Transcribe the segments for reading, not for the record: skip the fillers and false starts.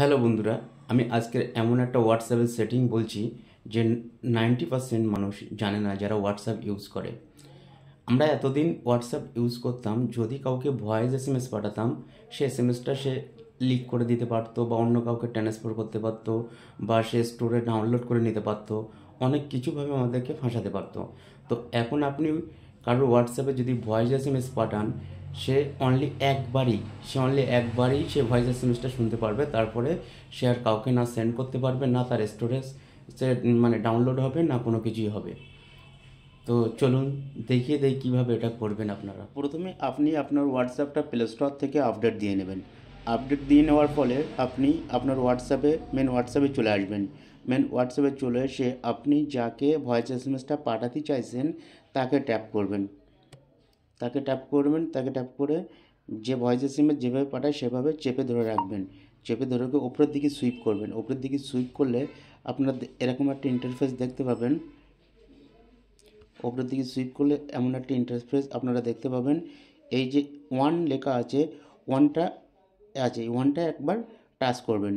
Hello বন্ধুরা, আমি আজকের এমন একটা হোয়াটসঅ্যাপের সেটিং বলছি যে 90% মানুষ জানে না যারা হোয়াটসঅ্যাপ ইউজ করে। আমরা এতদিন হোয়াটসঅ্যাপ ইউজ করতাম, যদি কাউকে ভয়েস এসএমএস পাঠাতাম সে এসএমএসটা সে লিক করে দিতে পারতো বা অন্য কাউকে ট্রান্সফার করতে পারতো বা সে স্টোরে ডাউনলোড করে নিতে পারতো, অনেক কিছুভাবে আমাদেরকে ফাঁসাতে পারতো। তো এখন আপনি কারোর হোয়াটসঅ্যাপে যদি ভয়েস এসএমএস পাঠান, সে অনলি একবারই সে ভয়েস এসএমএসটা শুনতে পারবে। তারপরে সে আর কাউকে না সেন্ড করতে পারবে, না তার স্টোরেজ সে ডাউনলোড হবে, না কোনো কিছুই হবে। তো চলুন দেখিয়ে দেই কীভাবে এটা করবেন আপনারা। প্রথমে আপনি আপনার হোয়াটসঅ্যাপটা প্লে স্টোর থেকে আপডেট দিয়ে নেবেন। আপডেট দিয়ে নেওয়ার ফলে আপনি আপনার মেন হোয়াটসঅ্যাপে চলে আসবেন। মেন হোয়াটসঅ্যাপে চলে এসে আপনি যাকে ভয়েস এসএমএসটা পাঠাতে চাইছেন তাকে ট্যাপ করবেন। তাকে ট্যাপ করে যে ভয়েস এসএমএস যেভাবে পাঠায় সেভাবে চেপে ধরে রাখবেন। চেপে ধরে রেখে উপরের দিকে সুইপ করবেন। উপরের দিকে সুইপ করলে আপনার এরকম একটা ইন্টারফেস দেখতে পাবেন। উপরের দিকে সুইপ করলে এমন একটা ইন্টারফেস আপনারা দেখতে পাবেন। এই যে ওয়ান লেখা আছে, ওয়ানটা এই ওয়ানটা একবার টাচ করবেন।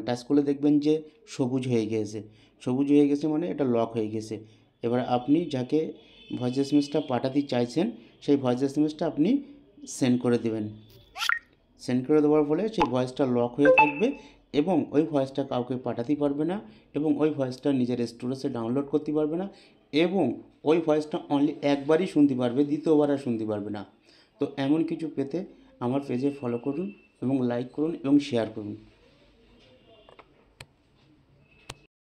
টাচ করলে দেখবেন যে সবুজ হয়ে গেছে মানে এটা লক হয়ে গেছে। এবার আপনি যাকে ভয়েস এসএমএসটা পাঠাতে চাইছেন সেই ভয়েস এসএমএসটা আপনি সেন্ড করে দেবেন। সেন্ড করে দেওয়ার ফলে সেই ভয়েসটা লক হয়ে থাকবে এবং ওই ভয়েসটা কাউকে পাঠাতে পারবে না, এবং ওই ভয়েসটা নিজের স্টোরেজে ডাউনলোড করতে পারবে না, এবং ওই ভয়েসটা অনলি একবারই শুনতে পারবে, দ্বিতীয়বার আর শুনতে পারবে না। তো এমন কিছু পেতে আমার পেজে ফলো করুন এবং লাইক করুন এবং শেয়ার করুন।